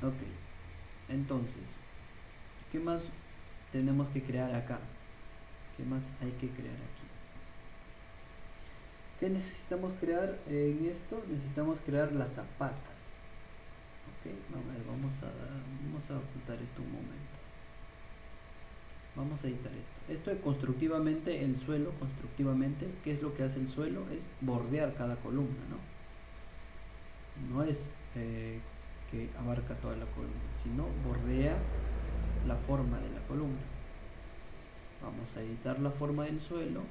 Ok, entonces, ¿qué más tenemos que crear acá? ¿Qué más hay que crear aquí? ¿Qué necesitamos crear en esto? Necesitamos crear las zapatas. Ok, vamos a ocultar esto un momento. Vamos a editar esto. Esto es constructivamente el suelo, constructivamente, ¿qué es lo que hace el suelo? Es bordear cada columna, ¿no? No es que abarca toda la columna, sino bordea la forma de la columna. Vamos a editar la forma del suelo.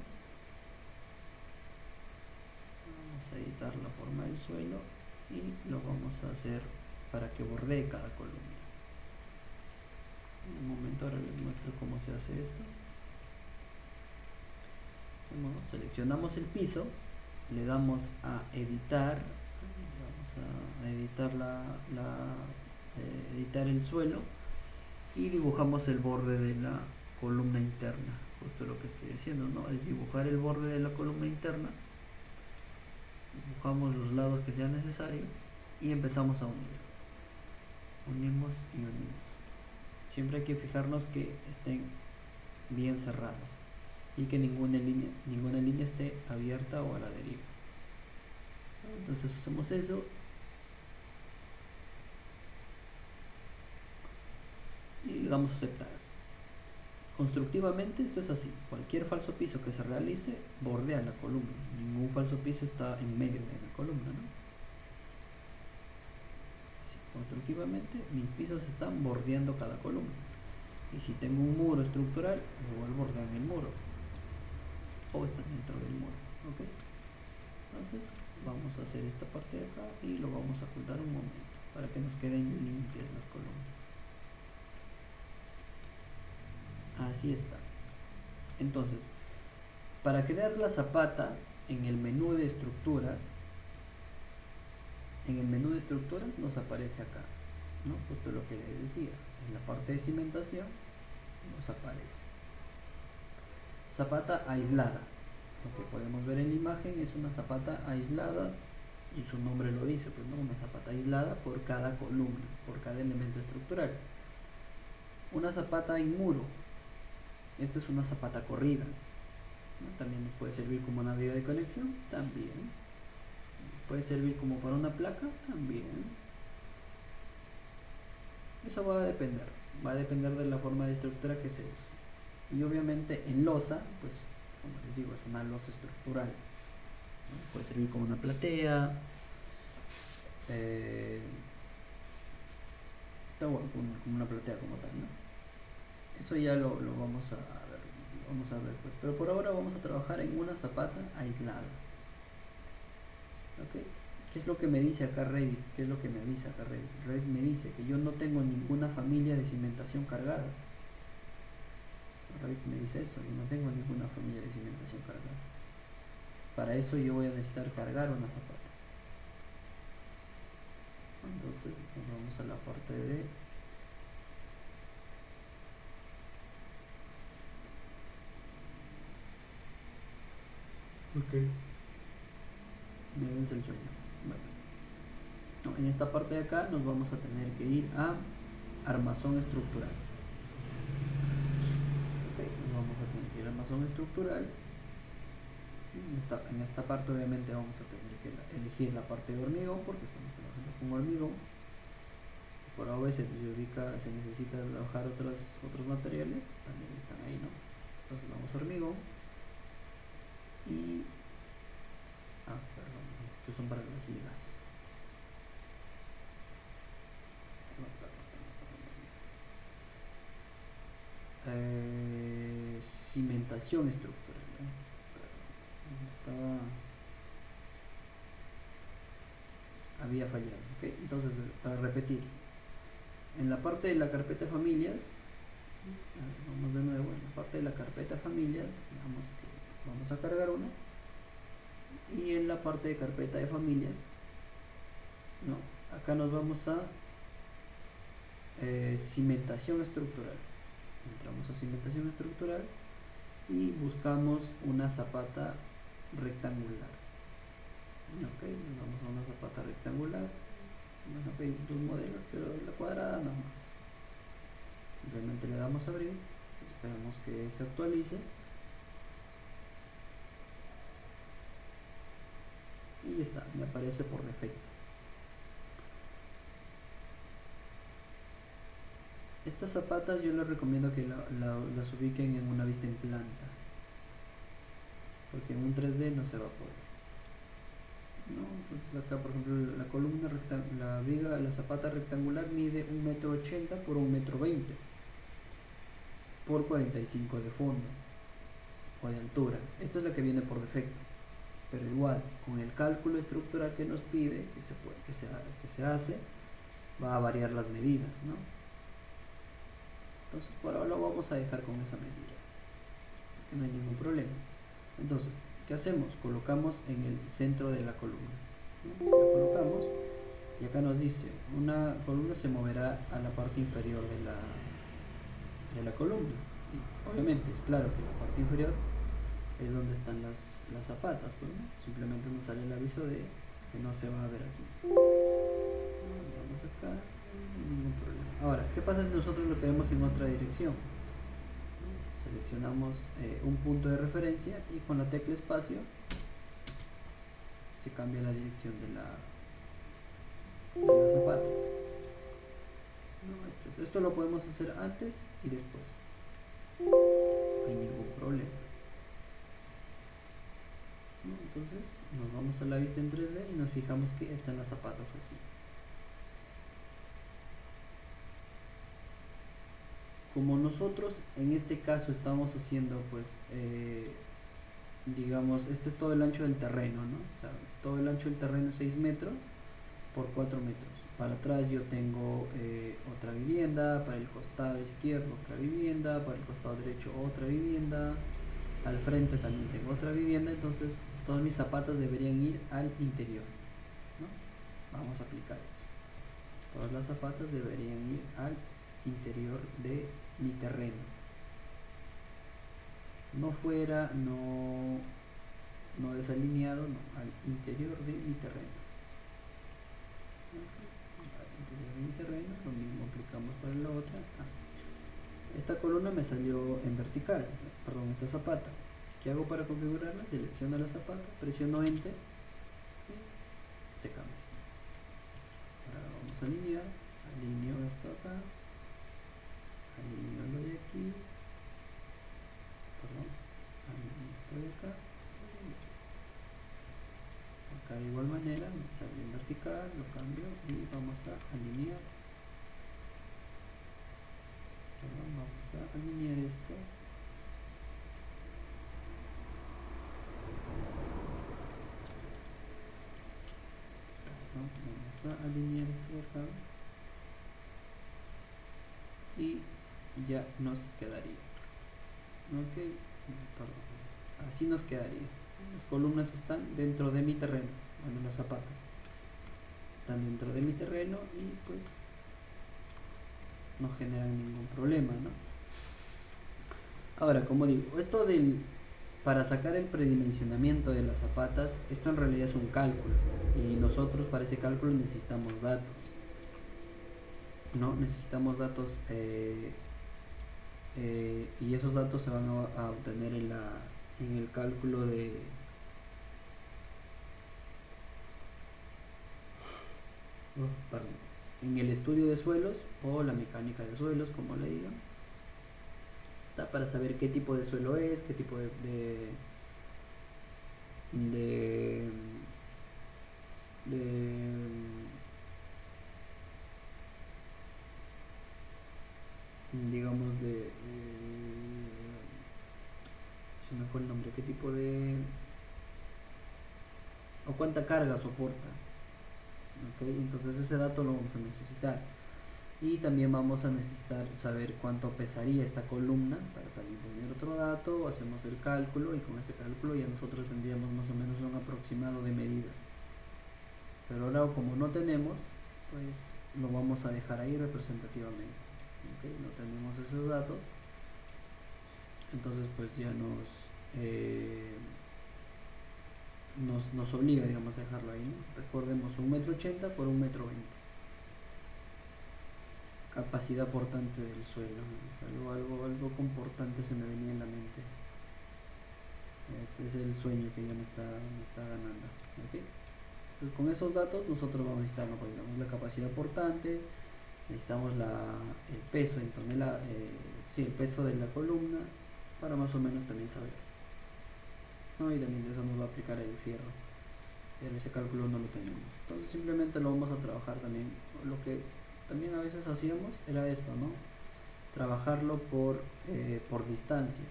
Vamos a editar la forma del suelo y lo vamos a hacer para que bordee cada columna. Un momento, ahora les muestro cómo se hace esto. Bueno, seleccionamos el piso, le damos a editar, vamos a editar editar el suelo y dibujamos el borde de la columna interna. Justo lo que estoy haciendo, ¿no? Es dibujar el borde de la columna interna. Dibujamos los lados que sean necesarios y empezamos a unir. Unimos y unimos. Siempre hay que fijarnos que estén bien cerrados y que ninguna línea esté abierta o a la deriva. Entonces hacemos eso y le damos a aceptar. Constructivamente esto es así: cualquier falso piso que se realice bordea la columna, ningún falso piso está en medio de la columna, ¿no? Así, constructivamente mis pisos están bordeando cada columna, y si tengo un muro estructural igual bordean el muro o están dentro del muro. ¿Ok? Entonces vamos a hacer esta parte de acá y lo vamos a ocultar un momento para que nos queden limpias las columnas. Así está. Entonces, para crear la zapata, en el menú de estructuras, nos aparece acá, ¿no? Justo lo que les decía, en la parte de cimentación nos aparece zapata aislada. Lo que podemos ver en la imagen es una zapata aislada, y su nombre lo dice, pues, ¿no? Una zapata aislada por cada columna, por cada elemento estructural. Una zapata en muro, esto es una zapata corrida, ¿no? También nos puede servir como una vía de conexión, también puede servir como para una placa, también. Eso va a depender de la forma de estructura que se use. Y obviamente en losa, pues como les digo, es una losa estructural, ¿no? Puede servir como una platea, como una platea como tal, ¿no? Eso ya lo vamos a ver pues. Pero por ahora vamos a trabajar en una zapata aislada. ¿Ok? ¿Qué es lo que me dice acá Revit? ¿Qué es lo que me avisa acá Revit? Revit me dice que yo no tengo ninguna familia de cimentación cargada. Revit me dice eso, yo no tengo ninguna familia de cimentación cargada. Para eso yo voy a necesitar cargar una zapata. Entonces nos vamos a la parte de me vence el sueño. Bueno, no, en esta parte de acá nos vamos a tener que ir a armazón estructural. Okay, nos vamos a tener que ir a armazón estructural. En esta parte obviamente vamos a tener que elegir la parte de hormigón, porque estamos trabajando con hormigón. Por a veces se necesita trabajar otros materiales, también están ahí, ¿no? Entonces vamos a hormigón y perdón, estos son para las vigas. Cimentación estructural, ¿no? Había fallado, ¿okay? Entonces, para repetir, en la parte de la carpeta familias, vamos de nuevo, en la parte de la carpeta familias, digamos que vamos a cargar una, y en la parte de carpeta de familias, no, acá nos vamos a cimentación estructural. Entramos a cimentación estructural y buscamos una zapata rectangular. Ok, nos vamos a una zapata rectangular Bueno, hay dos modelos, pero la cuadrada nada más. Simplemente le damos a abrir, esperamos que se actualice y ya está, me aparece por defecto. Estas zapatas yo les recomiendo que las ubiquen en una vista en planta, porque en un 3D no se va a poder. No, entonces acá por ejemplo la columna la viga, la zapata rectangular mide 1,80 m por 1,20 m por 45 de fondo o de altura. Esta es la que viene por defecto, pero igual con el cálculo estructural que nos pide, que se hace, va a variar las medidas, ¿no? Entonces por ahora lo vamos a dejar con esa medida, que no hay ningún problema. Entonces, ¿qué hacemos? Colocamos en el centro de la columna, ¿no? La colocamos y acá nos dice, una columna se moverá a la parte inferior de la columna. Y obviamente es claro que la parte inferior es donde están las zapatas, pues, ¿no? Simplemente nos sale el aviso de que no se va a ver aquí. Vamos acá, no hay ningún problema. Ahora, ¿qué pasa si nosotros lo queremos en otra dirección? Seleccionamos un punto de referencia y con la tecla espacio se cambia la dirección de la zapata. No, esto lo podemos hacer antes y después, no hay ningún problema. Entonces nos vamos a la vista en 3D y nos fijamos que están las zapatas así. Como nosotros en este caso estamos haciendo pues digamos, este es todo el ancho del terreno, ¿no? O sea, todo el ancho del terreno es 6 metros por 4 metros. Para atrás yo tengo otra vivienda, para el costado izquierdo otra vivienda, para el costado derecho otra vivienda, al frente también tengo otra vivienda, entonces todas mis zapatas deberían ir al interior, ¿no? Vamos a aplicar eso. Todas las zapatas deberían ir al interior de mi terreno. No fuera, no desalineado, no, al interior de mi terreno. Al interior de mi terreno, lo mismo aplicamos para la otra. Esta columna me salió en vertical, perdón, esta zapata. ¿Qué hago para configurarla? Selecciono la zapata, presiono Enter y se cambia. Ahora vamos a alinear, alineo esto acá, alineo lo de aquí, perdón, alineo esto de acá, acá de igual manera me sale en vertical, lo cambio y vamos a alinear, perdón, vamos a alinear esto. Vamos a alinear esto de acá y ya nos quedaría, ok, perdón, así nos quedaría. Las columnas están dentro de mi terreno, bueno, las zapatas están dentro de mi terreno y pues no generan ningún problema, ¿no? Ahora, como digo, esto para sacar el predimensionamiento de las zapatas, esto en realidad es un cálculo y nosotros para ese cálculo necesitamos datos, ¿no? Necesitamos datos y esos datos se van a obtener en el cálculo en el estudio de suelos o la mecánica de suelos, como le digan, para saber qué tipo de suelo es, qué tipo de digamos se me fue el nombre, qué tipo o cuánta carga soporta, ¿okay? Entonces ese dato lo vamos a necesitar y también vamos a necesitar saber cuánto pesaría esta columna para también tener otro dato, hacemos el cálculo y con ese cálculo ya nosotros tendríamos más o menos un aproximado de medidas, pero ahora como no tenemos, pues lo vamos a dejar ahí representativamente, ¿okay? No tenemos esos datos, entonces pues ya nos obliga, digamos, a dejarlo ahí, ¿no? Recordemos 1,80 m por 1,20 m. capacidad portante del suelo. Es algo comportante se me venía en la mente. Ese es el sueño que ya me está ganando. ¿Okay? Entonces con esos datos nosotros vamos a necesitar, ¿no? Pues, digamos, la capacidad portante, necesitamos el peso en tonelada, el peso de la columna, para más o menos también saber, ¿no? Y también eso nos va a aplicar el fierro, pero ese cálculo no lo tenemos. Entonces simplemente lo vamos a trabajar también. Lo que también a veces hacíamos era esto, ¿no? Trabajarlo por distancia.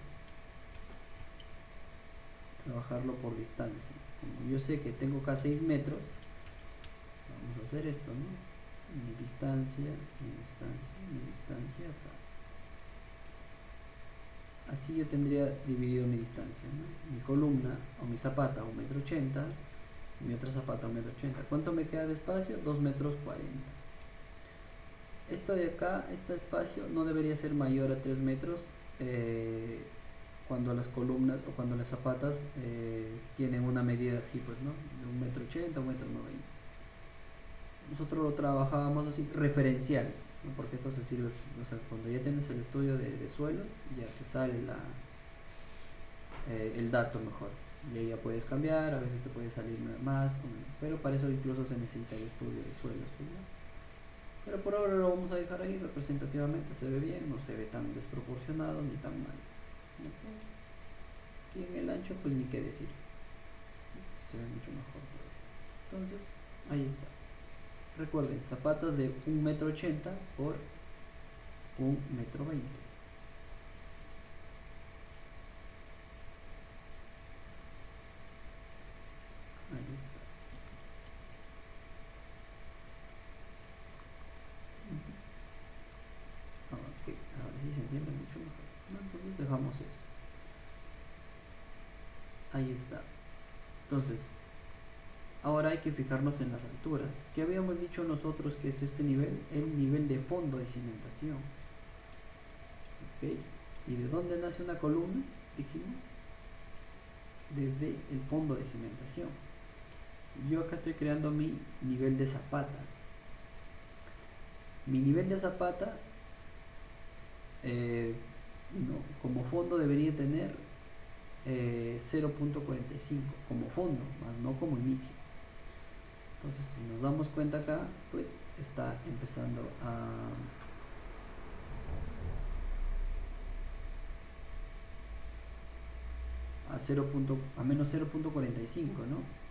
Como yo sé que tengo acá 6 metros, vamos a hacer esto, ¿no? Mi distancia, acá. Así yo tendría dividido mi distancia, ¿no? Mi columna o mi zapata 1,80 m, mi otra zapata 1,80 m. ¿Cuánto me queda de espacio? 2,40 m. Esto de acá, este espacio no debería ser mayor a 3 metros cuando las columnas o cuando las zapatas tienen una medida así, pues, ¿no? De 1,80 m, 1,90 m. Nosotros lo trabajábamos así, referencial, ¿no? Porque esto se sirve, o sea, cuando ya tienes el estudio de suelos, ya te sale el dato mejor. Y ahí ya puedes cambiar, a veces te puede salir más o menos, pero para eso incluso se necesita el estudio de suelos, ¿no? Pero por ahora lo vamos a dejar ahí representativamente, se ve bien, no se ve tan desproporcionado ni tan mal. ¿Okay? Y en el ancho pues ni qué decir, se ve mucho mejor. Entonces, ahí está. Recuerden, zapatas de 1,80 m por 1,20 m. Ahí está. Ok, ahora sí se entiende mucho mejor. Entonces dejamos eso. Ahí está. Entonces, ahora hay que fijarnos en las alturas. ¿Qué habíamos dicho nosotros que es este nivel? El nivel de fondo de cimentación. ¿Ok? ¿Y de dónde nace una columna? Dijimos, desde el fondo de cimentación. Yo acá estoy creando mi nivel de zapata. Mi nivel de zapata, no, como fondo debería tener 0,45 como fondo, más no como inicio. Entonces, si nos damos cuenta acá, pues está empezando a menos 0,45, ¿no?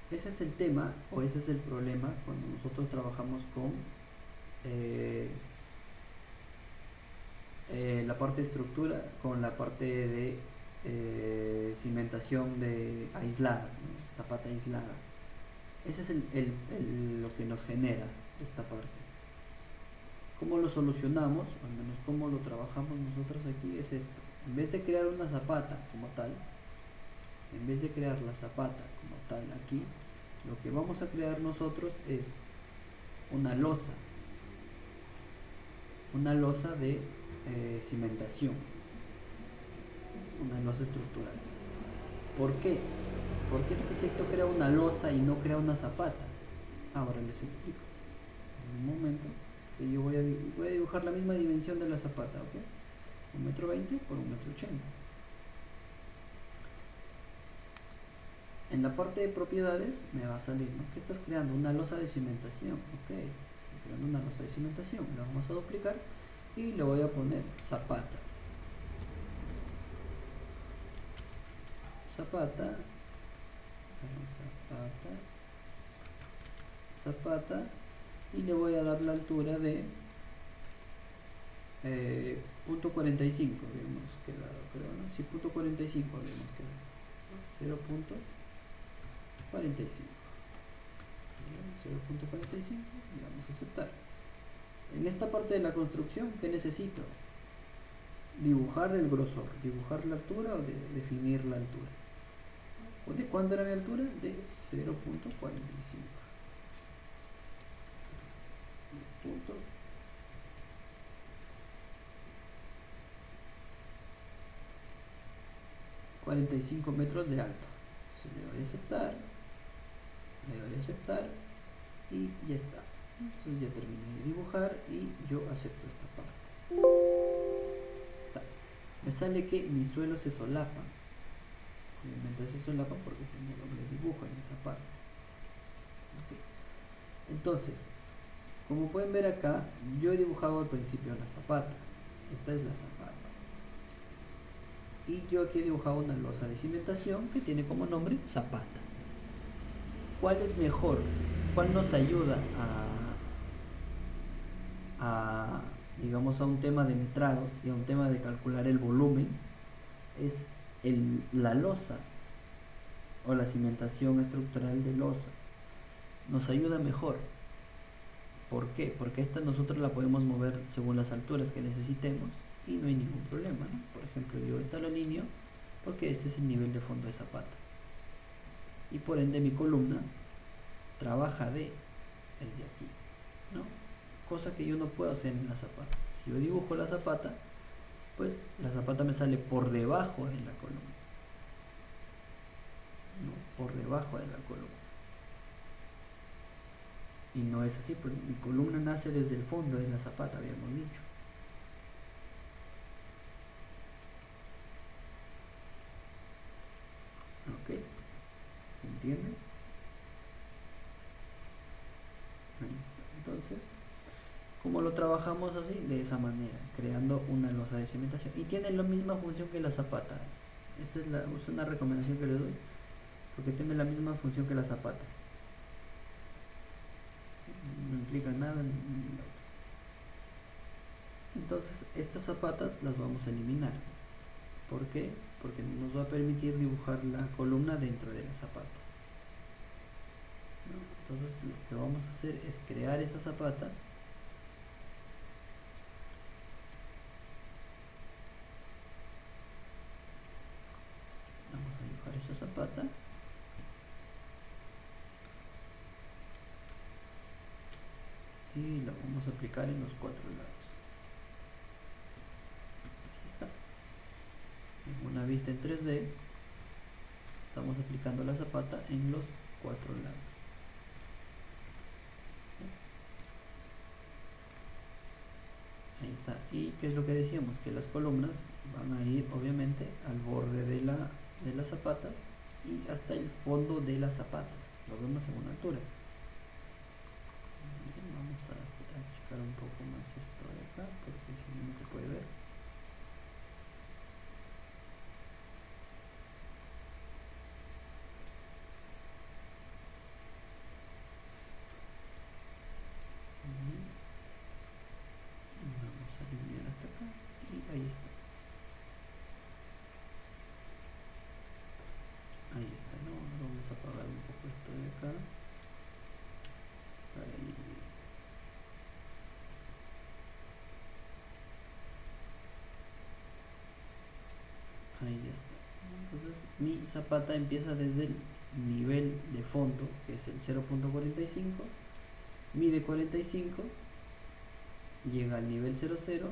Ese es el tema, o ese es el problema cuando nosotros trabajamos con la parte de estructura, con la parte de cimentación aislada, ¿no? Zapata aislada. Ese es lo que nos genera esta parte. ¿Cómo lo solucionamos? O al menos cómo lo trabajamos nosotros aquí es esto. En vez de crear una zapata como tal, en vez de crear la zapata como tal aquí, lo que vamos a crear nosotros es una losa de cimentación, una losa estructural. ¿Por qué? ¿Por qué el arquitecto crea una losa y no crea una zapata? Ahora les explico. En un momento que yo voy a dibujar la misma dimensión de la zapata, ¿ok? 1,20 m por 1,80 m. En la parte de propiedades me va a salir, ¿no? ¿Qué estás creando? Una losa de cimentación, ok. Estoy creando una losa de cimentación, la vamos a duplicar y le voy a poner zapata. Zapata, y le voy a dar la altura de 0,45 habíamos quedado, creo, ¿no? Sí, 0,45 habíamos quedado. 0,45 y vamos a aceptar. En esta parte de la construcción, ¿qué necesito? Dibujar el grosor, dibujar la altura o definir la altura. ¿De cuánto era mi altura? De 0,45. 45 metros de alto. Entonces le doy a aceptar y ya está. Entonces ya terminé de dibujar y yo acepto esta parte. Me sale que mis suelos se solapan. Obviamente se solapan porque tengo doble dibujo en esa parte. Okay. Entonces, como pueden ver acá, yo he dibujado al principio la zapata. Esta es la zapata. Y yo aquí he dibujado una losa de cimentación que tiene como nombre zapata. ¿Cuál es mejor? ¿Cuál nos ayuda digamos, a un tema de metrados y a un tema de calcular el volumen? Es la losa o la cimentación estructural de losa. Nos ayuda mejor. ¿Por qué? Porque esta nosotros la podemos mover según las alturas que necesitemos y no hay ningún problema, ¿no? Por ejemplo, yo esta lo alineo porque este es el nivel de fondo de zapata. Y por ende mi columna trabaja desde aquí, ¿no? Cosa que yo no puedo hacer en la zapata. Si yo dibujo la zapata, pues la zapata me sale por debajo de la columna, ¿no? Por debajo de la columna. Y no es así, pues mi columna nace desde el fondo de la zapata, habíamos dicho. ¿Ok? ¿Se entiende? Entonces, ¿cómo lo trabajamos así? De esa manera, creando una losa de cimentación. Y tiene la misma función que la zapata. Esta es una recomendación que le doy, porque tiene la misma función que la zapata. No implica nada en el otro. Entonces, estas zapatas las vamos a eliminar. ¿Por qué? Porque nos va a permitir dibujar la columna dentro de la zapata. Entonces, lo que vamos a hacer es crear esa zapata. Vamos a dibujar esa zapata. Y la vamos a aplicar en los 4 lados. Aquí está. En una vista en 3D estamos aplicando la zapata en los 4 lados. Ahí está. ¿Y qué es lo que decíamos? Que las columnas van a ir obviamente al borde de las zapatas y hasta el fondo de las zapatas. Lo vemos en una altura. Vamos a achicar un poco más esto de acá porque si no, no se puede ver. Vamos a alinear hasta acá y ahí está. Ahí está, ¿no? Ahora vamos a apagar un poco esto de acá. Ahí ya está. Entonces mi zapata empieza desde el nivel de fondo, que es el 0.45, mide 45, llega al nivel 00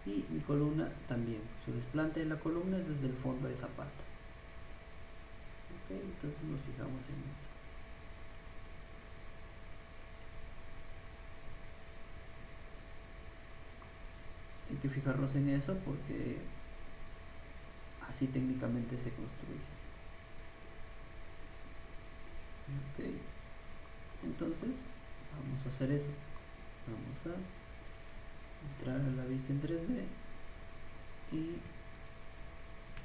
y mi columna también. Su desplante de la columna es desde el fondo de zapata. Ok, entonces nos fijamos en eso. Hay que fijarnos en eso porque así técnicamente se construye. Ok, entonces vamos a hacer eso. Vamos a entrar a la vista en 3D y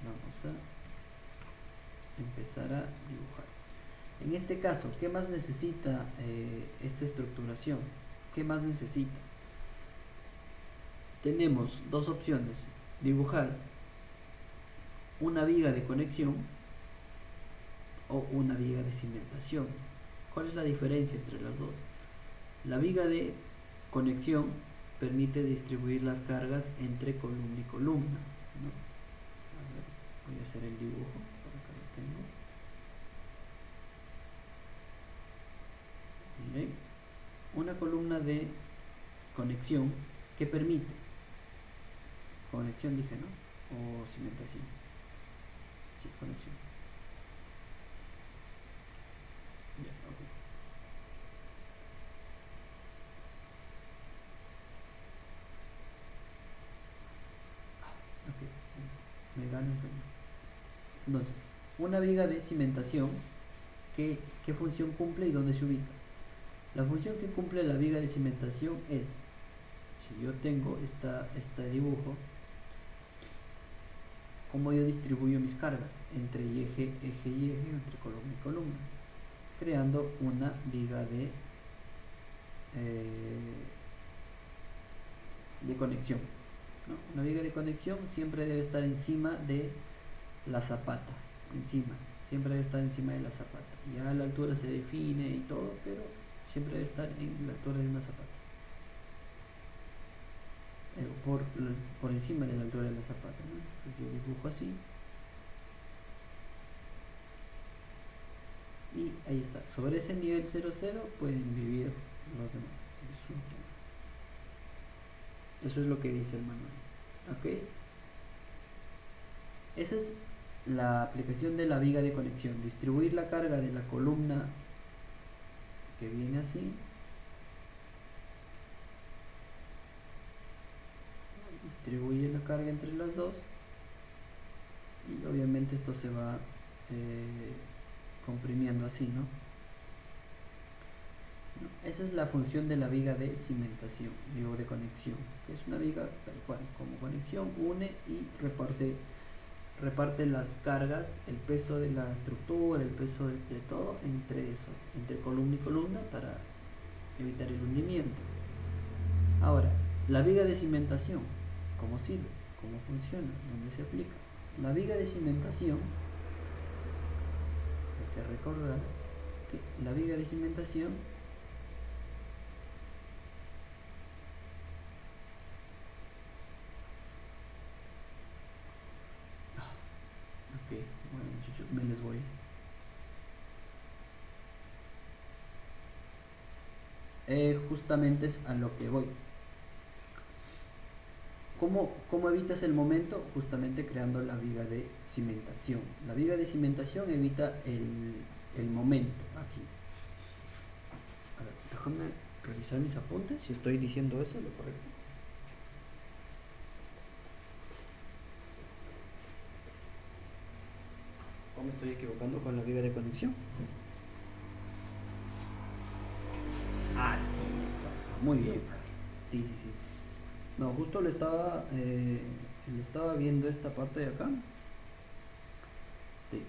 vamos a empezar a dibujar. En este caso, ¿qué más necesita esta estructuración? ¿Qué más necesita? Tenemos dos opciones: dibujar una viga de conexión o una viga de cimentación. ¿Cuál es la diferencia entre las dos? La viga de conexión permite distribuir las cargas entre columna y columna, ¿no? A ver, voy a hacer el dibujo, por acá lo tengo. Miren, una columna de conexión que permite, conexión dije, ¿no? O cimentación. Sí, conexión. Ya, okay. diagonal inferior. Entonces, una viga de cimentación, ¿qué función cumple y dónde se ubica? La función que cumple la viga de cimentación es, si yo tengo este dibujo, cómo yo distribuyo mis cargas entre eje y eje, entre columna y columna, creando una viga de conexión, ¿no? Una viga de conexión siempre debe estar encima de la zapata, siempre debe estar encima de la zapata. Ya a la altura se define y todo, pero siempre debe estar en la altura de una zapata, por encima de la altura de la zapata, ¿no? Entonces yo dibujo así y ahí está. Sobre ese nivel 00 pueden vivir los demás. Eso es lo que dice el manual. ¿Ok? Esa es la aplicación de la viga de conexión. Distribuir la carga de la columna que viene así. Distribuye la carga entre las dos. Y obviamente esto se va comprimiendo así, ¿no? Esa es la función de la viga de cimentación, digo de conexión, que es una viga tal cual, como conexión, une y reparte las cargas, el peso de la estructura, el peso de todo entre columna y columna para evitar el hundimiento. Ahora, la viga de cimentación, ¿cómo sirve? ¿Cómo funciona? ¿Dónde se aplica? La viga de cimentación, hay que recordar que la viga de cimentación bueno, muchachos, me les voy. Justamente es a lo que voy. ¿Cómo evitas el momento? Justamente creando la viga de cimentación. La viga de cimentación evita el momento aquí. A ver, déjame revisar mis apuntes si estoy diciendo eso, lo correcto. ¿O me estoy equivocando con la viga de conexión? Ah, sí, exacto. Muy bien. Sí, sí, sí. No, justo le estaba viendo esta parte de acá.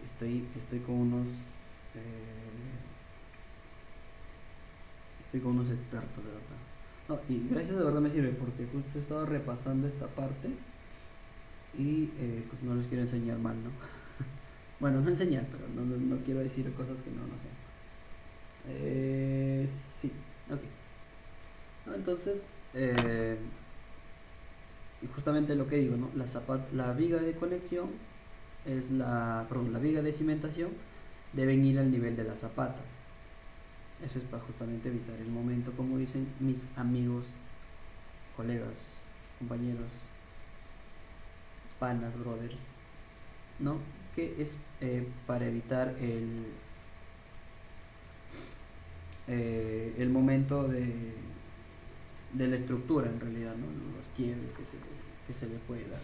Estoy con unos expertos, de verdad. No, y gracias, de verdad me sirve porque justo estaba repasando esta parte y pues no les quiero enseñar mal, ¿no? Bueno, no enseñar, pero no quiero decir cosas que no sé. Sí, ok. No, entonces, y justamente lo que digo, ¿no? La viga de conexión la viga de cimentación deben ir al nivel de la zapata. Eso es para justamente evitar el momento, como dicen mis amigos, colegas, compañeros, panas, brothers, ¿no? Que es para evitar el momento de la estructura, en realidad, ¿no? Los quiebres que se le puede dar.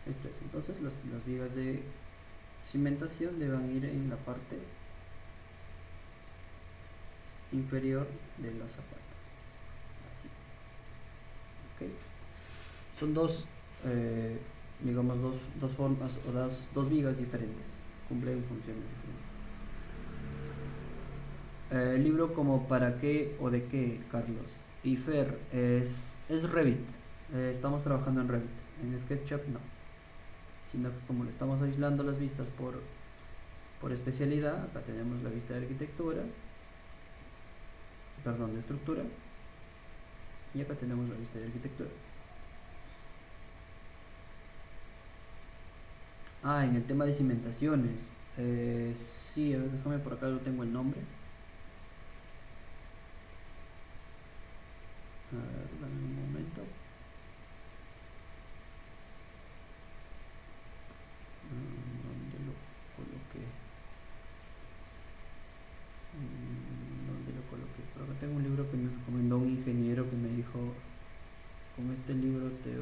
Esto es, entonces las vigas de cimentación deben ir en la parte inferior de la zapata, así. ¿Okay? Son digamos, dos formas o dos vigas diferentes, cumplen funciones diferentes. El libro como para qué o de qué, Carlos. Y Fer, es Revit. Estamos trabajando en Revit. En SketchUp no. Sino que como le estamos aislando las vistas por especialidad, acá tenemos la vista de arquitectura, perdón, de estructura, y acá tenemos la vista de arquitectura. En el tema de cimentaciones, sí, a ver, déjame por acá, lo tengo el nombre. A ver, dame un momento. ¿Dónde lo coloqué? ¿Dónde lo coloqué? Por acá tengo un libro que me recomendó un ingeniero que me dijo, con este libro te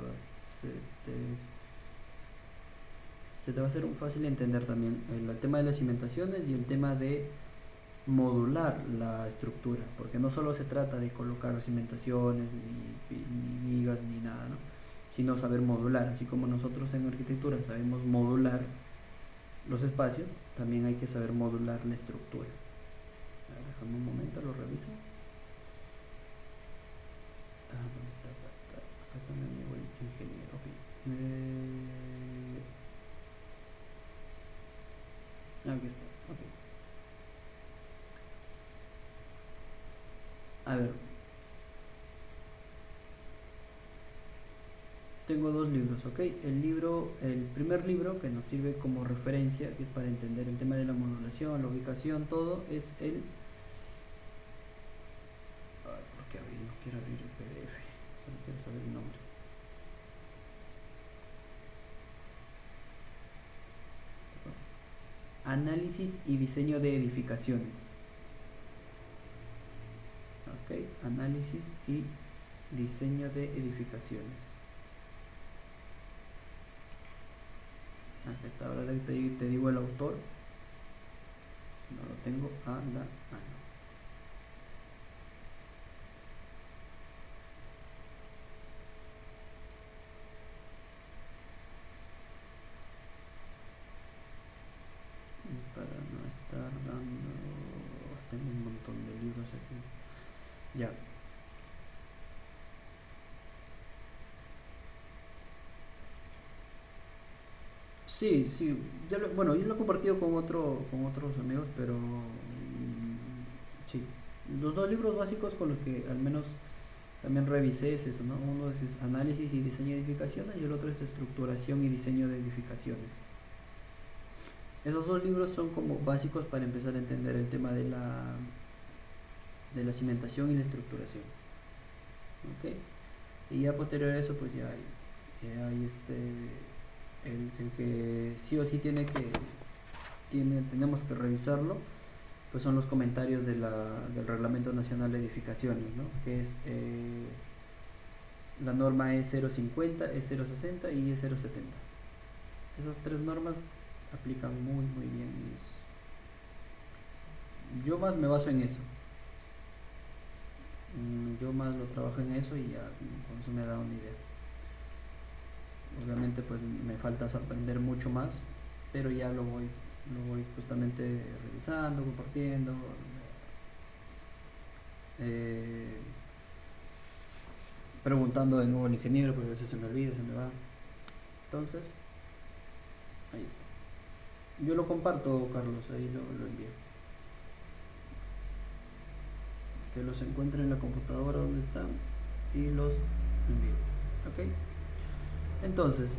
te va a ser fácil entender también el tema de las cimentaciones y el tema de modular la estructura, porque no solo se trata de colocar cimentaciones ni vigas ni nada, ¿no? Sino saber modular, así como nosotros en arquitectura sabemos modular los espacios, también hay que saber modular la estructura. A ver, déjame un momento, lo reviso. ¿Dónde está? Acá está mi amigo el ingeniero. Okay. Aquí está. Okay. A ver, tengo dos libros, ¿ok? El primer libro que nos sirve como referencia, que es para entender el tema de la modulación, la ubicación, todo, es el... ¿Por qué no quiero abrir el PDF? Solo quiero saber el nombre. Análisis y diseño de edificaciones. ¿Ok? Análisis y diseño de edificaciones. Acá está, ahora te digo el autor. No lo tengo a la mano. Para no estar dando... Tengo un montón de libros aquí. Ya. Sí, sí. Bueno, yo lo he compartido con otros amigos, pero sí. Los dos libros básicos con los que al menos también revisé es eso, ¿no? Uno es análisis y diseño de edificaciones y el otro es estructuración y diseño de edificaciones. Esos dos libros son como básicos para empezar a entender el tema de la cimentación y la estructuración. ¿Ok? Y ya posterior a eso, pues ya hay el que sí o sí tenemos que revisarlo, pues son los comentarios del Reglamento Nacional de Edificaciones, ¿no? Que es la norma E050, E060 y E070. Esas tres normas aplican muy muy bien. Yo más me baso en eso. Yo más lo trabajo en eso y ya con eso me da una idea. Obviamente pues me falta aprender mucho más, pero ya lo voy justamente revisando, compartiendo, preguntando de nuevo al ingeniero, porque a veces se me olvida, se me va. Entonces, ahí está. Yo lo comparto, Carlos, ahí lo envío. Que los encuentre en la computadora donde están y los envío. ¿Ok? Entonces,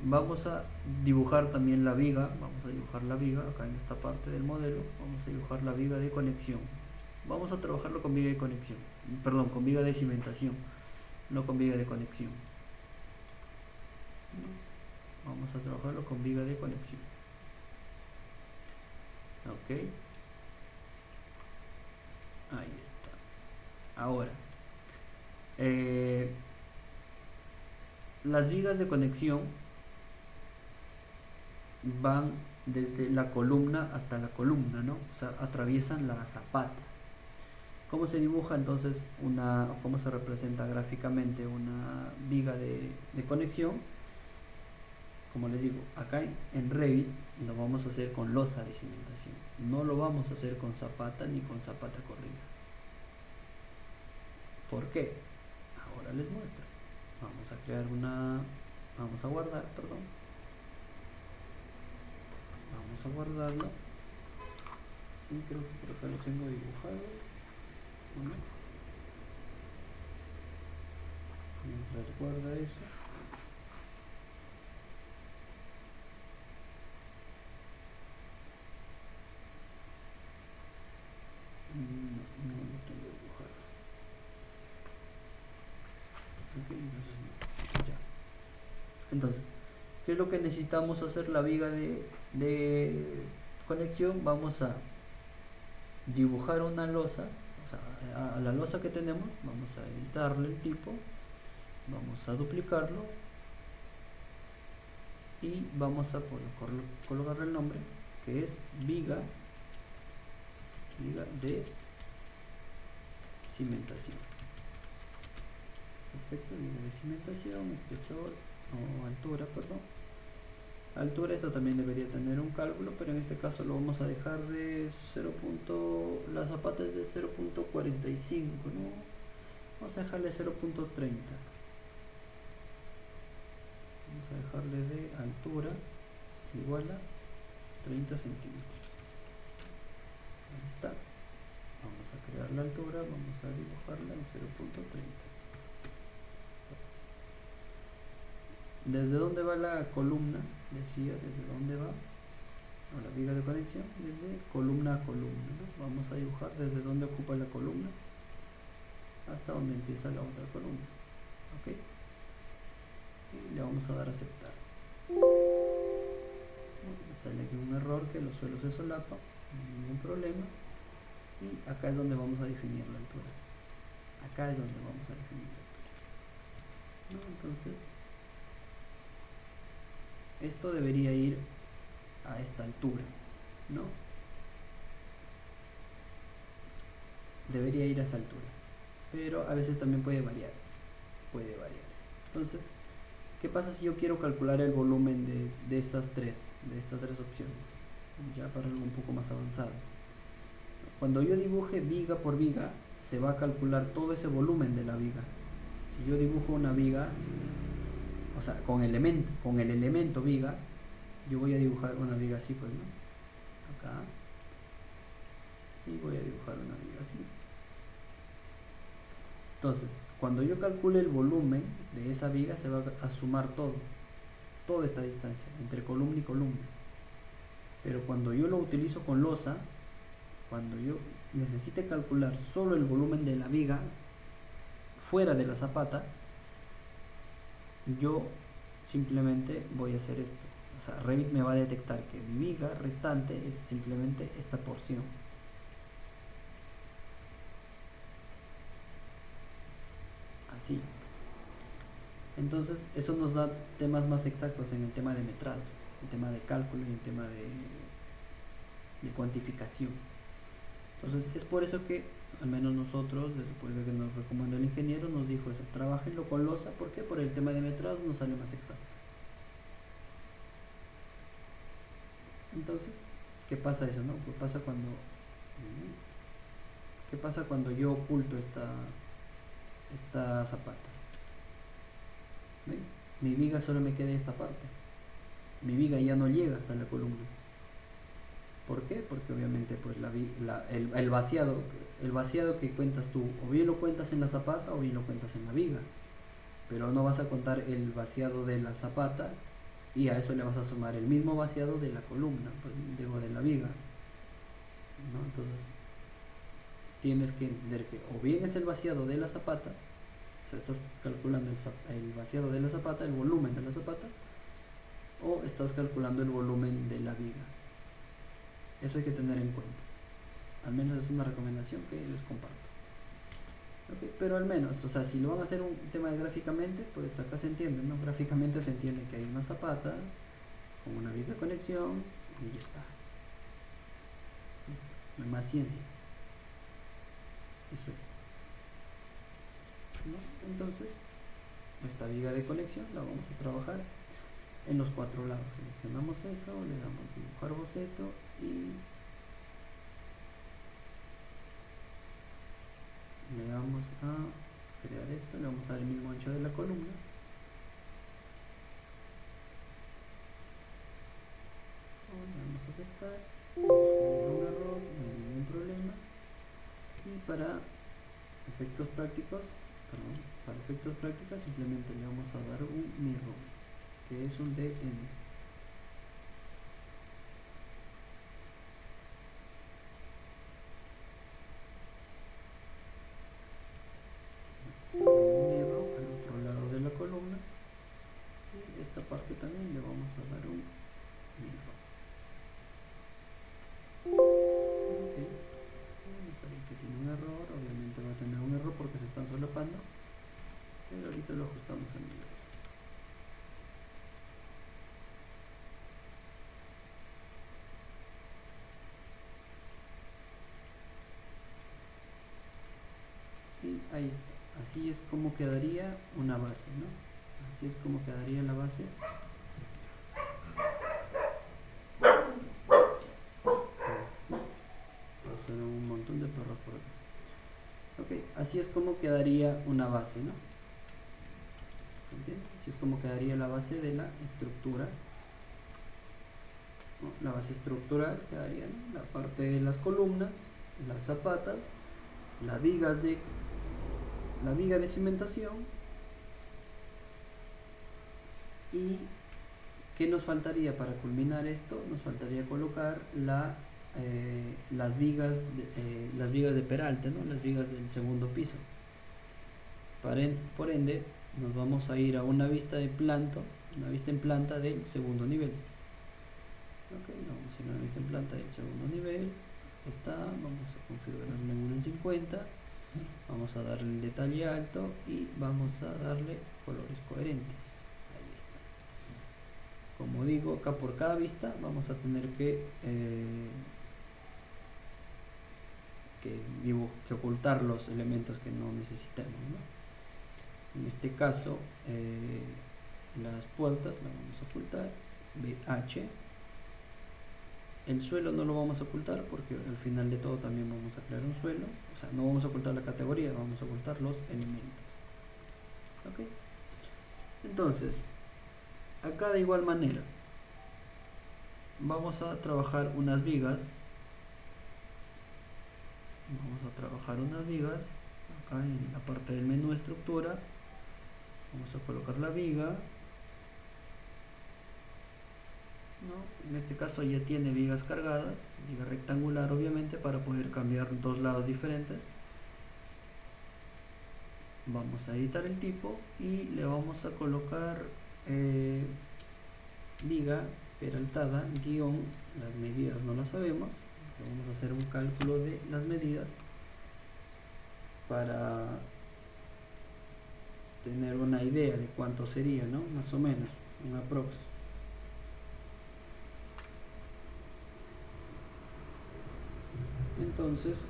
vamos a dibujar también la viga. Vamos a dibujar la viga acá en esta parte del modelo. Vamos a dibujar la viga de conexión. Vamos a trabajarlo con viga de conexión. Perdón, con viga de cimentación, no con viga de conexión. Vamos a trabajarlo con viga de conexión. Ok. Ahí está. Ahora, las vigas de conexión van desde la columna hasta la columna, ¿no? O sea, atraviesan la zapata. ¿Cómo se dibuja entonces cómo se representa gráficamente una viga de conexión? Como les digo, acá en Revit lo vamos a hacer con losa de cimentación. No lo vamos a hacer con zapata ni con zapata corrida. ¿Por qué? Ahora les muestro. Vamos a crear vamos a guardar, perdón. Vamos a guardarlo. Y creo que por acá lo tengo dibujado. ¿No? Mientras guarda eso. No lo tengo dibujado. Okay, entonces, ya. Entonces, ¿qué es lo que necesitamos hacer la viga de conexión? Vamos a dibujar una losa, o sea, a la losa que tenemos, vamos a editarle el tipo, vamos a duplicarlo y vamos a colocarle el nombre que es viga de cimentación. Perfecto, viga de cimentación, espesor o altura, perdón. Altura, esto también debería tener un cálculo, pero en este caso lo vamos a dejar de 0. La zapata es de 0.45, ¿no? Vamos a dejarle 0.30. Vamos a dejarle de altura igual a 30 centímetros. Ahí está. Vamos a crear la altura, vamos a dibujarla en 0.30. ¿Desde dónde va la columna? Decía, ¿desde dónde va? O la viga de conexión, desde columna a columna, ¿no? Vamos a dibujar desde dónde ocupa la columna hasta donde empieza la otra columna. ¿Ok? Y le vamos a dar a aceptar. Bueno, me sale aquí un error que los suelos se solapan, no hay ningún problema. Y acá es donde vamos a definir la altura. Acá es donde vamos a definir la altura, ¿no? Entonces, esto debería ir a esta altura, ¿no? Debería ir a esa altura, pero a veces también puede variar. Entonces, ¿qué pasa si yo quiero calcular el volumen de estas tres opciones? Ya para algo un poco más avanzado. Cuando yo dibuje viga por viga, se va a calcular todo ese volumen de la viga. Si yo dibujo una viga, o sea, con el elemento viga, yo voy a dibujar una viga así, pues, ¿no? Acá. Y voy a dibujar una viga así. Entonces, cuando yo calcule el volumen de esa viga, se va a sumar toda esta distancia, entre columna y columna. Pero cuando yo lo utilizo con losa, cuando yo necesite calcular solo el volumen de la viga, fuera de la zapata, yo simplemente voy a hacer esto. O sea, Revit me va a detectar que mi viga restante es simplemente esta porción. Así. Entonces, eso nos da temas más exactos en el tema de metrados, el tema de cálculo y el tema de cuantificación. Entonces, es por eso que, al menos nosotros, después de que nos recomendó el ingeniero, nos dijo eso: trabajenlo con losa. ¿Por qué? Por el tema de metrados nos sale más exacto. Entonces, ¿qué pasa eso, no? ¿Qué pasa cuando yo oculto esta zapata? ¿Ven? Mi viga solo me queda esta parte. Mi viga ya no llega hasta la columna. ¿Por qué? Porque obviamente pues el vaciado que cuentas tú, o bien lo cuentas en la zapata o bien lo cuentas en la viga, pero no vas a contar el vaciado de la zapata y a eso le vas a sumar el mismo vaciado de la columna, pues, de la viga, ¿no? Entonces tienes que entender que o bien es el vaciado de la zapata, o sea, estás calculando el vaciado de la zapata, el volumen de la zapata, o estás calculando el volumen de la viga. Eso hay que tener en cuenta. Al menos es una recomendación que les comparto. Okay, pero al menos, o sea, si lo van a hacer un tema de gráficamente, pues acá se entiende, ¿no? Gráficamente se entiende que hay una zapata con una viga de conexión y ya está. No hay más ciencia. Eso es, ¿no? Entonces, esta viga de conexión la vamos a trabajar en los 4 lados. Seleccionamos eso, le damos dibujar boceto y le vamos a crear esto, le vamos a dar el mismo ancho de la columna. Le vamos a aceptar, un error, no hay ningún problema. Y para efectos prácticos simplemente le vamos a dar un mirror, que es un DN. Columna, y esta parte también le vamos a dar un mirror. Ok, vamos a ver que tiene un error, obviamente va a tener un error porque se están solapando, pero ahorita lo ajustamos en mirror. ahí está. Así es como quedaría una base, ¿no? Así es como quedaría la base. Pasaron un montón de perros por acá. Ok, así es como quedaría una base, ¿no? ¿Entiendes? Así es como quedaría la base de la estructura. ¿No? La base estructural quedaría, ¿no? La parte de las columnas, las zapatas, las vigas de la viga de cimentación. ¿Y qué nos faltaría para culminar esto? Nos faltaría colocar las vigas de peralte, ¿no? Las vigas del segundo piso. Por ende, nos vamos a ir a una vista en planta del segundo nivel. Ok, vamos a ir a una vista en planta del segundo nivel. Está, vamos a configurarlo en 1 en 50. Vamos a darle el detalle alto y vamos a darle colores coherentes. Ahí está. Como digo, acá por cada vista vamos a tener que ocultar los elementos que no necesitemos, ¿no? En este caso, las puertas las vamos a ocultar, BH. El suelo no lo vamos a ocultar porque al final de todo también vamos a crear un suelo. O sea, no vamos a ocultar la categoría, vamos a ocultar los elementos. ¿Ok? Entonces, acá de igual manera, vamos a trabajar unas vigas. Acá en la parte del menú estructura. Vamos a colocar la viga. ¿No? En este caso ya tiene vigas cargadas, viga rectangular obviamente, para poder cambiar dos lados diferentes. Vamos a editar el tipo y le vamos a colocar viga peraltada guión, las medidas no las sabemos, vamos a hacer un cálculo de las medidas para tener una idea de cuánto sería, ¿no? Más o menos, un aprox. Entonces,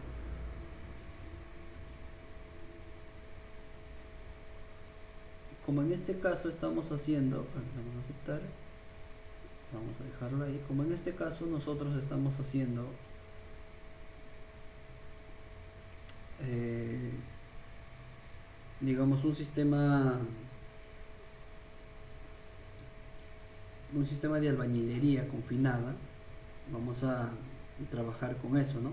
como en este caso estamos haciendo, vamos a aceptar, vamos a dejarlo ahí, como en este caso nosotros estamos haciendo digamos un sistema de albañilería confinada, vamos a trabajar con eso, ¿no?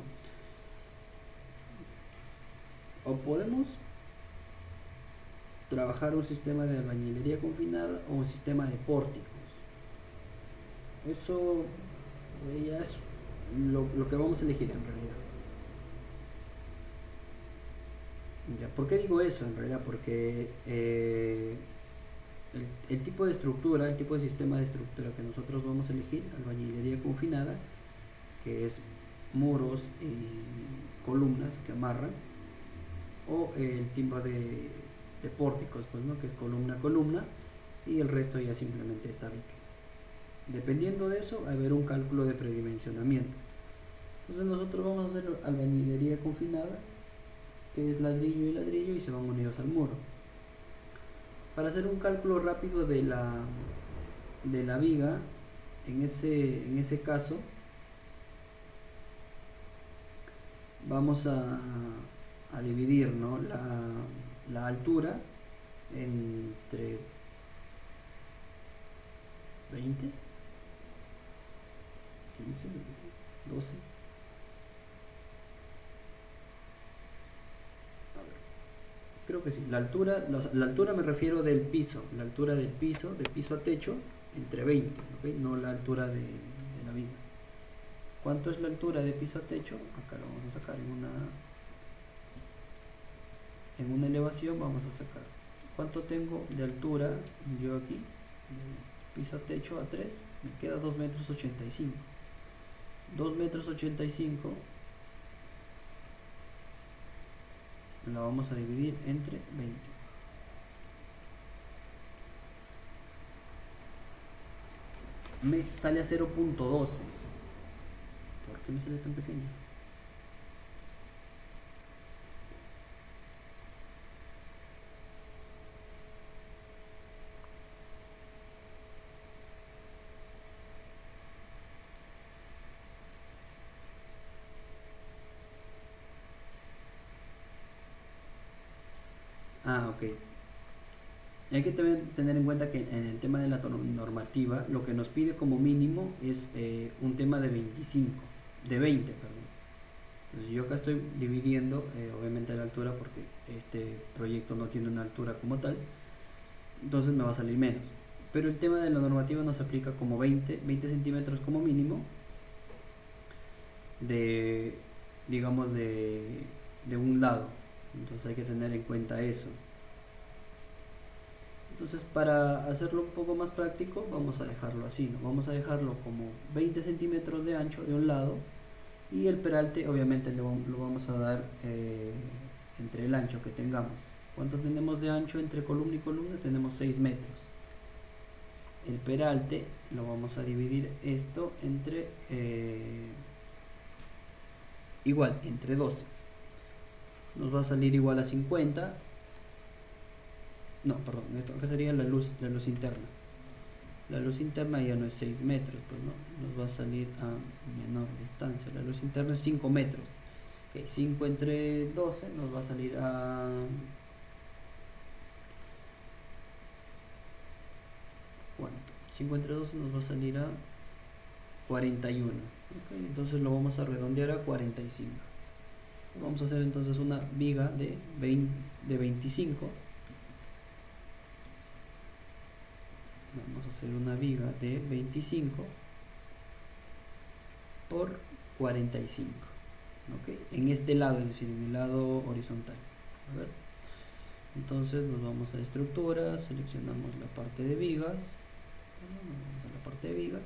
O podemos trabajar un sistema de albañilería confinada o un sistema de pórticos. Eso ya es lo que vamos a elegir en realidad. Ya, ¿por qué digo eso en realidad? Porque el tipo de estructura, el tipo de sistema de estructura que nosotros vamos a elegir, albañilería confinada, que es muros y columnas que amarran, o el tipo de pórticos, pues, ¿no? Que es columna a columna y el resto ya simplemente está bien. Dependiendo de eso, va a haber un cálculo de predimensionamiento. Entonces nosotros vamos a hacer albañilería confinada, que es ladrillo y ladrillo y se van unidos al muro. Para hacer un cálculo rápido de la viga, en ese caso vamos a dividir, ¿no? la altura entre 20, 15, 12. Creo que sí, la altura me refiero del piso, la altura del piso, de piso a techo, entre 20, ¿okay? No la altura de la viga. ¿Cuánto es la altura de piso a techo? Acá lo vamos a sacar en una elevación, vamos a sacar cuánto tengo de altura yo aquí, de piso a techo a 3, me queda 2 metros 85. 2 metros 85 la vamos a dividir entre 20. Me sale a 0.12. ¿Por qué me sale tan pequeño? Ok. Hay que tener en cuenta que en el tema de la normativa, lo que nos pide como mínimo es un tema de 25, de 20, perdón. Entonces yo acá estoy dividiendo, obviamente la altura, porque este proyecto no tiene una altura como tal, entonces me va a salir menos. Pero el tema de la normativa nos aplica como 20 centímetros como mínimo de, digamos, de un lado. Entonces hay que tener en cuenta eso. Entonces, para hacerlo un poco más práctico, vamos a dejarlo así, ¿no? Vamos a dejarlo como 20 centímetros de ancho de un lado, y el peralte obviamente lo vamos a dar entre el ancho que tengamos. ¿Cuánto tenemos de ancho entre columna y columna? Tenemos 6 metros. El peralte lo vamos a dividir esto entre igual, entre 12. Nos va a salir igual a 50. No, perdón, esto acá sería la luz interna. La luz interna ya no es 6 metros, pues no, nos va a salir a menor distancia. La luz interna es 5 metros. Okay, 5 entre 12 nos va a salir a... ¿cuánto? 5 entre 12 nos va a salir a 41. Okay, entonces lo vamos a redondear a 45. Vamos a hacer entonces una viga de 25. Vamos a hacer una viga de 25 por 45. ¿Okay? En este lado, es decir, en el lado horizontal. A ver. Entonces nos vamos a estructura, seleccionamos la parte de vigas. Vamos a la parte de vigas.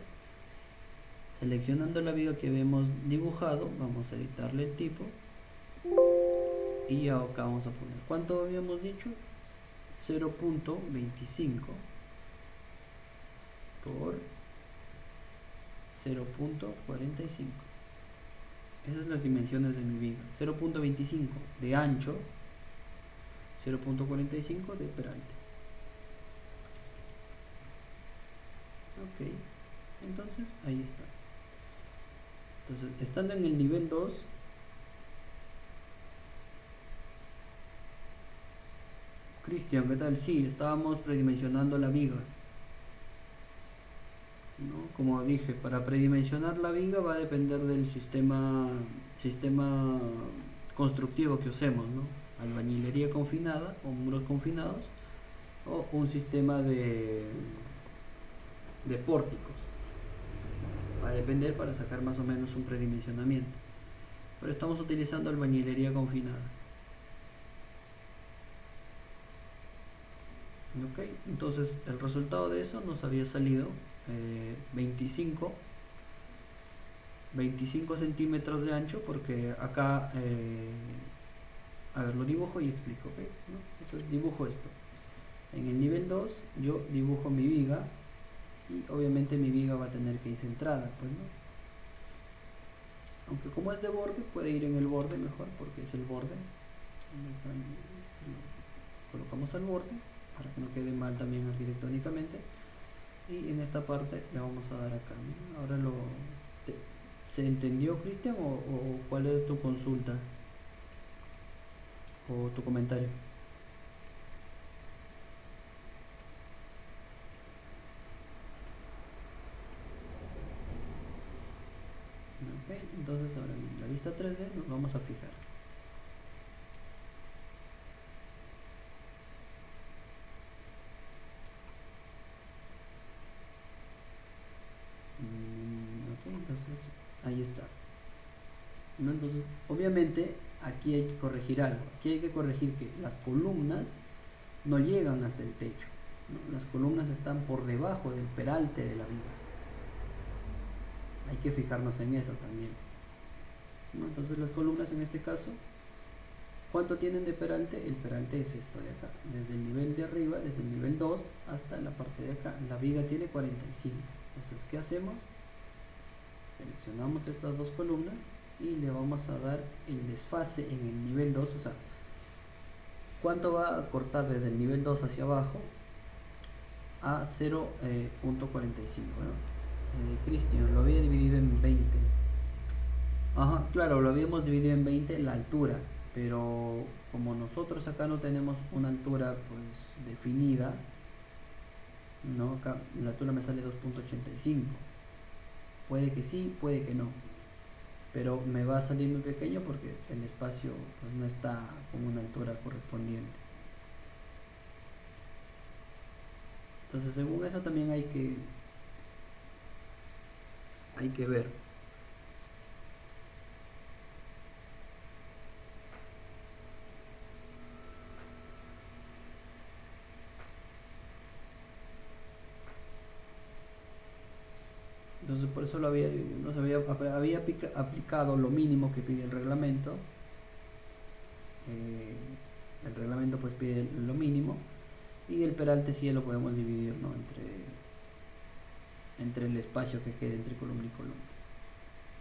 Seleccionando la viga que habíamos dibujado, vamos a editarle el tipo. Y acá vamos a poner, ¿cuánto habíamos dicho? 0.25 por 0.45. Esas son las dimensiones de mi viga. 0.25 de ancho, 0.45 de peralte. Ok, entonces ahí está. Entonces, estando en el nivel 2, Cristian, ¿qué tal? Sí, estábamos predimensionando la viga, ¿no? Como dije, para predimensionar la viga va a depender del sistema constructivo que usemos, ¿no? Albañilería confinada o muros confinados, o un sistema de pórticos. Va a depender para sacar más o menos un predimensionamiento. Pero estamos utilizando albañilería confinada. Ok, entonces el resultado de eso nos había salido 25 centímetros de ancho, porque acá a ver, lo dibujo y explico, ¿ok? ¿No? Entonces dibujo esto. En el nivel 2 yo dibujo mi viga, y obviamente mi viga va a tener que ir centrada, pues, ¿no? Aunque como es de borde, puede ir en el borde mejor, porque es el borde. Colocamos al borde para que no quede mal también arquitectónicamente, y en esta parte le vamos a dar acá, ¿no? Ahora ¿se entendió, Cristian, o cuál es tu consulta o tu comentario? Okay, entonces ahora en la vista 3D nos vamos a fijar. Ok, entonces ahí está, ¿no? Entonces obviamente aquí hay que corregir algo. Aquí hay que corregir que las columnas no llegan hasta el techo, ¿no? Las columnas están por debajo del peralte de la viga. Hay que fijarnos en eso también, ¿no? Entonces las columnas en este caso, ¿cuánto tienen de peralte? El peralte es esto de acá, desde el nivel de arriba, desde el nivel 2 hasta la parte de acá. La viga tiene 45. Entonces, ¿qué hacemos? Seleccionamos estas dos columnas y le vamos a dar el desfase en el nivel 2, o sea, ¿cuánto va a cortar desde el nivel 2 hacia abajo? A 0.45, ¿no? Cristian, lo había dividido en 20. Ajá, claro, lo habíamos dividido en 20 la altura, pero como nosotros acá no tenemos una altura pues definida, ¿no? Acá la altura me sale 2.85, puede que sí, puede que no, pero me va a salir muy pequeño porque el espacio pues no está con una altura correspondiente. Entonces según eso también hay que ver. Entonces por eso había aplicado lo mínimo que pide el reglamento. eh, el reglamento pues pide lo mínimo, y el peralte sí lo podemos dividir, ¿no? entre el espacio que quede entre columna y columna.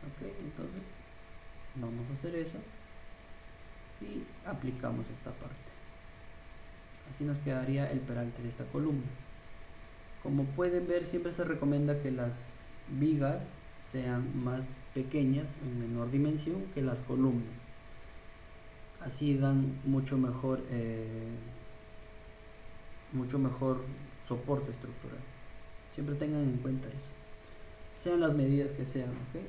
Ok, entonces vamos a hacer eso y aplicamos esta parte. Así nos quedaría el peralte de esta columna. Como pueden ver, siempre se recomienda que las vigas sean más pequeñas, en menor dimensión que las columnas. Así dan mucho mejor soporte estructural. Siempre tengan en cuenta eso. Sean las medidas que sean, ¿ok?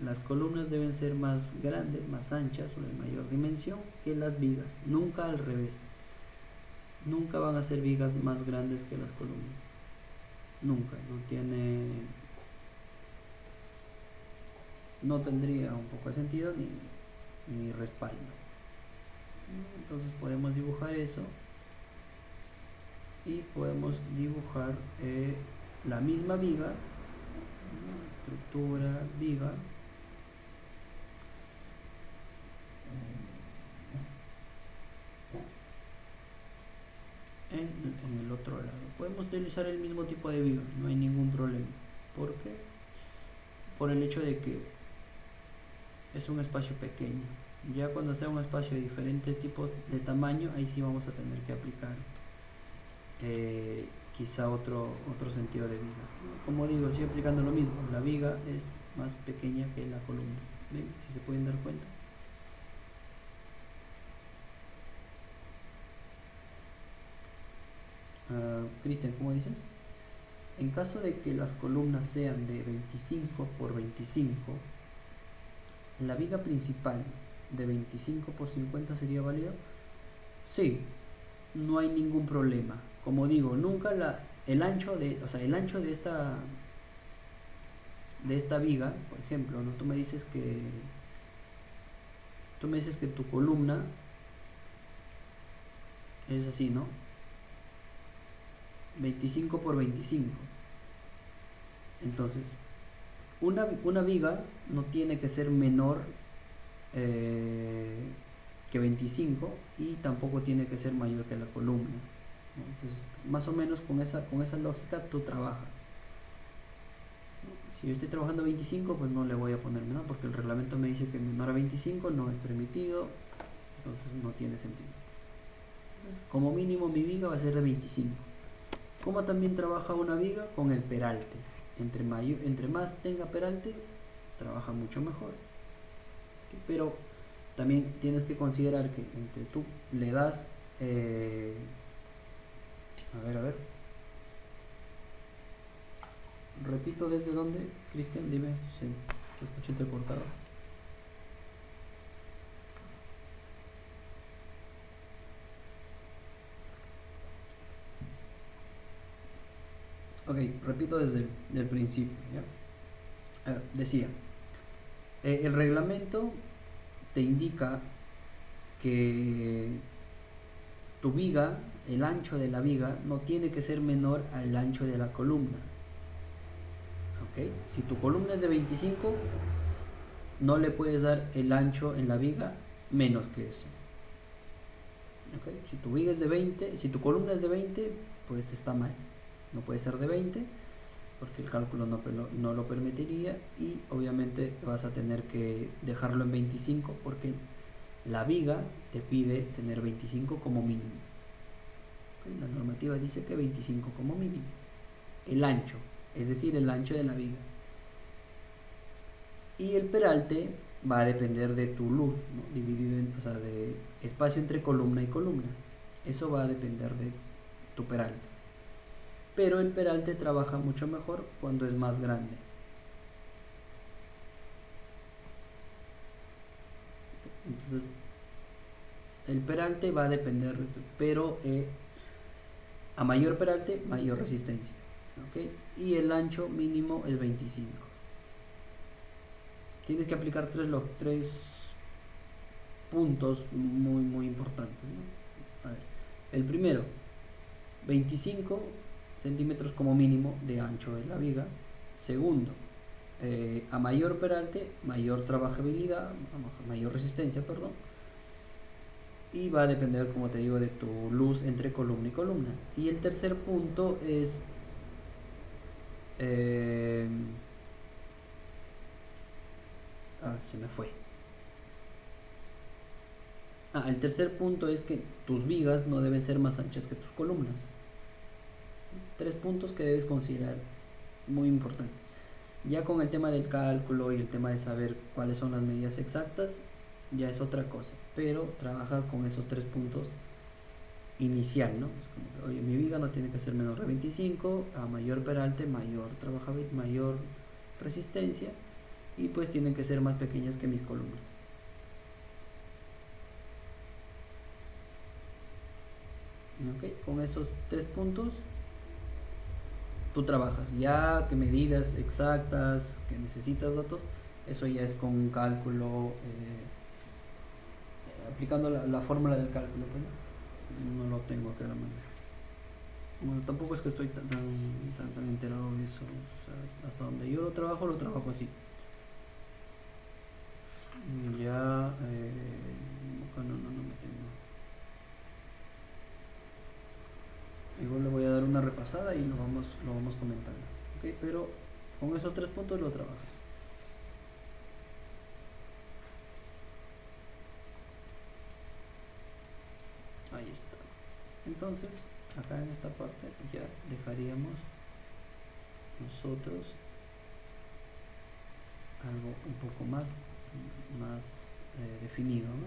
Las columnas deben ser más grandes, más anchas o de mayor dimensión que las vigas. Nunca al revés. Nunca van a ser vigas más grandes que las columnas. Nunca. No tendría un poco de sentido ni respaldo. Entonces podemos dibujar eso y podemos dibujar la misma viga, estructura, viga, en el otro lado. Podemos utilizar el mismo tipo de viga, no hay ningún problema. ¿Por qué? Por el hecho de que es un espacio pequeño. Ya cuando sea un espacio de diferentes tipos de tamaño, ahí sí vamos a tener que aplicar quizá otro sentido de viga. Como digo, estoy aplicando lo mismo. La viga es más pequeña que la columna. ¿Ven? Si se pueden dar cuenta. Cristian, ¿cómo dices? En caso de que las columnas sean de 25 por 25, la viga principal de 25 por 50 sería válida. Sí, no hay ningún problema. Como digo, nunca el ancho de esta viga, por ejemplo, ¿no? Tú me dices que tu columna es así, ¿no? 25 por 25. Entonces, una viga no tiene que ser menor que 25 y tampoco tiene que ser mayor que la columna, ¿no? Entonces, más o menos con esa lógica tú trabajas. Si yo estoy trabajando 25, pues no le voy a poner menor, porque el reglamento me dice que menor a 25 no es permitido, entonces no tiene sentido. Entonces, como mínimo mi viga va a ser de 25. Como también trabaja una viga con el peralte. Entre más tenga peralte, trabaja mucho mejor. Pero también tienes que considerar que entre tú le das a ver, repito desde dónde, Cristian, dime si te escuché entrecortado. Ok, repito desde el principio, ¿ya? Decía, el reglamento te indica que tu viga, el ancho de la viga, no tiene que ser menor al ancho de la columna. ¿Okay? Si tu columna es de 25, no le puedes dar el ancho en la viga menos que eso. ¿Okay? Si tu viga es de 20, si tu columna es de 20, pues está mal. No puede ser de 20 porque el cálculo no lo permitiría, y obviamente vas a tener que dejarlo en 25 porque la viga te pide tener 25 como mínimo. ¿Okay? La normativa dice que 25 como mínimo. El ancho, es decir, el ancho de la viga. Y el peralte va a depender de tu luz, ¿no? Dividido en, o sea, de espacio entre columna y columna. Eso va a depender de tu peralte. Pero el peralte trabaja mucho mejor cuando es más grande. Entonces, el peralte va a depender de tu, pero a mayor peralte, mayor resistencia. ¿Okay? Y el ancho mínimo es 25. Tienes que aplicar tres puntos muy importantes, ¿no? A ver, el primero, 25 centímetros como mínimo de ancho de la viga. Segundo, a mayor peralte, mayor trabajabilidad, mayor resistencia, perdón. Y va a depender, como te digo, de tu luz entre columna y columna. Y el tercer punto es se me fue. El tercer punto es que tus vigas no deben ser más anchas que tus columnas. Tres puntos que debes considerar muy importantes. Ya con el tema del cálculo y el tema de saber cuáles son las medidas exactas, ya es otra cosa. Pero trabajas con esos tres puntos inicial, ¿no? Es como que, oye, mi viga no tiene que ser menor de 25, a mayor peralte, mayor trabajabilidad, mayor resistencia, y pues tienen que ser más pequeñas que mis columnas. ¿Okay? Con esos tres puntos tú trabajas. Ya que medidas exactas, que necesitas datos, eso ya es con un cálculo, aplicando la fórmula del cálculo, pues, no lo tengo acá a la mano. Bueno, tampoco es que estoy tan enterado de eso. O sea, hasta donde yo lo trabajo así. Ya, no me tengo. Igual le voy a dar una repasada y lo vamos comentando. ¿Okay? Pero con esos tres puntos lo trabajas. Ahí está. Entonces, acá en esta parte ya dejaríamos nosotros algo un poco más definido, ¿no?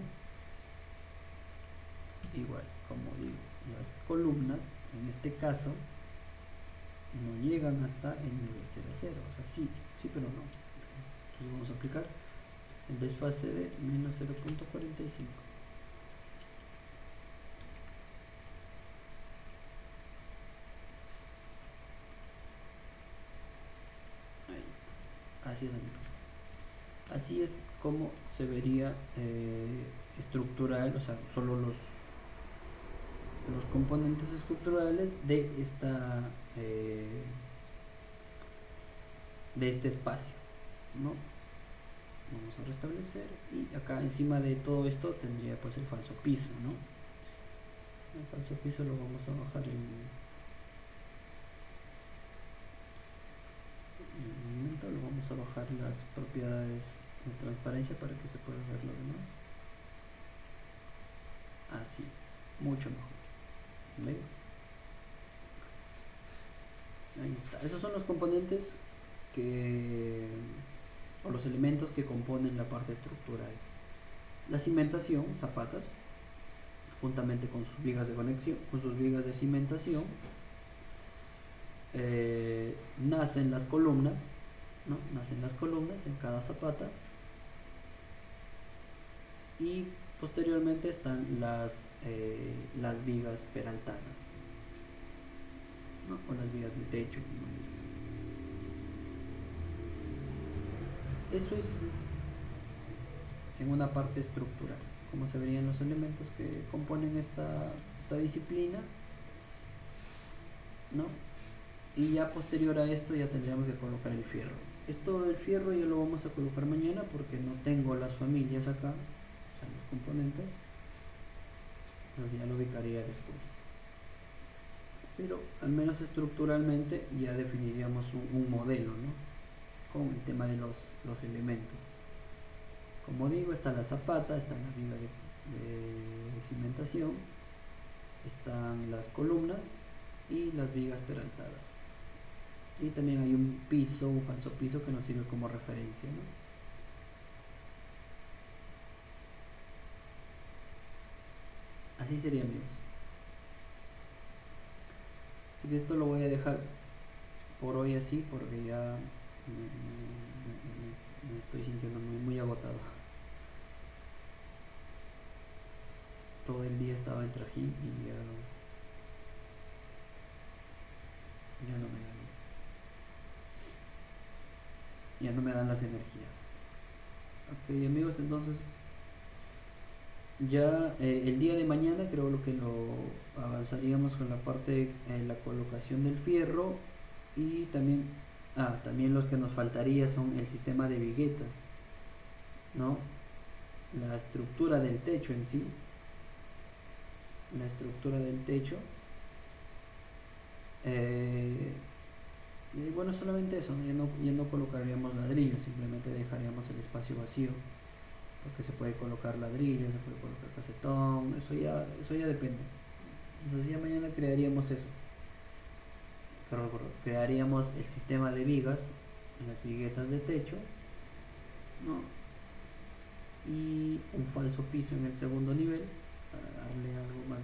Igual, como digo, las columnas en este caso no llegan hasta el nivel 0,0, o sea, sí, pero no. Entonces vamos a aplicar el desfase de menos 0,45. Así es, amigos. Así es como se vería estructural, o sea, solo los componentes estructurales de este espacio, ¿no? Vamos a restablecer y acá encima de todo esto tendría pues el falso piso, ¿no? El falso piso lo vamos a bajar en un momento, lo vamos a bajar las propiedades de transparencia para que se pueda ver lo demás. Así, mucho mejor. ¿Ven? Ahí está. Esos son los componentes o los elementos que componen la parte estructural. La cimentación, zapatas, juntamente con sus vigas de conexión, con sus vigas de cimentación, nacen las columnas, ¿no? Nacen las columnas en cada zapata y posteriormente están las vigas peraltadas, ¿no? O las vigas de techo, ¿no? Eso es en una parte estructural, como se verían los elementos que componen esta disciplina, ¿no? Y ya posterior a esto ya tendríamos que colocar el fierro. Esto del fierro ya lo vamos a colocar mañana porque no tengo las familias acá, o sea, los componentes, entonces ya lo ubicaría después. Pero al menos estructuralmente ya definiríamos un modelo, ¿no? Con el tema de los elementos. Como digo, está la zapata, está la viga de cimentación, están las columnas y las vigas peraltadas. Y también hay un piso, un falso piso que nos sirve como referencia, ¿no? Así sería, amigos. Así que esto lo voy a dejar por hoy así, porque ya me estoy sintiendo muy agotado. Todo el día estaba en trajín y ya no me dan, ya no me dan las energías. Ok, amigos, entonces ya el día de mañana creo lo que lo avanzaríamos con la parte de la colocación del fierro y también también los que nos faltaría son el sistema de viguetas, ¿no? La estructura del techo en sí, la estructura del techo. eh, y bueno, solamente eso, ya no colocaríamos ladrillos, simplemente dejaríamos el espacio vacío, porque se puede colocar ladrillos, se puede colocar casetón, eso ya depende. Entonces ya mañana crearíamos eso, crearíamos el sistema de vigas, las viguetas de techo, ¿no? Y un falso piso en el segundo nivel para darle algo más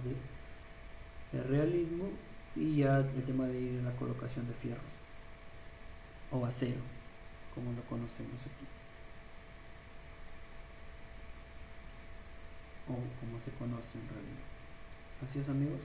de realismo, y ya el tema de ir a la colocación de fierros o acero, como lo conocemos aquí, o como se conoce en realidad. Así es, amigos.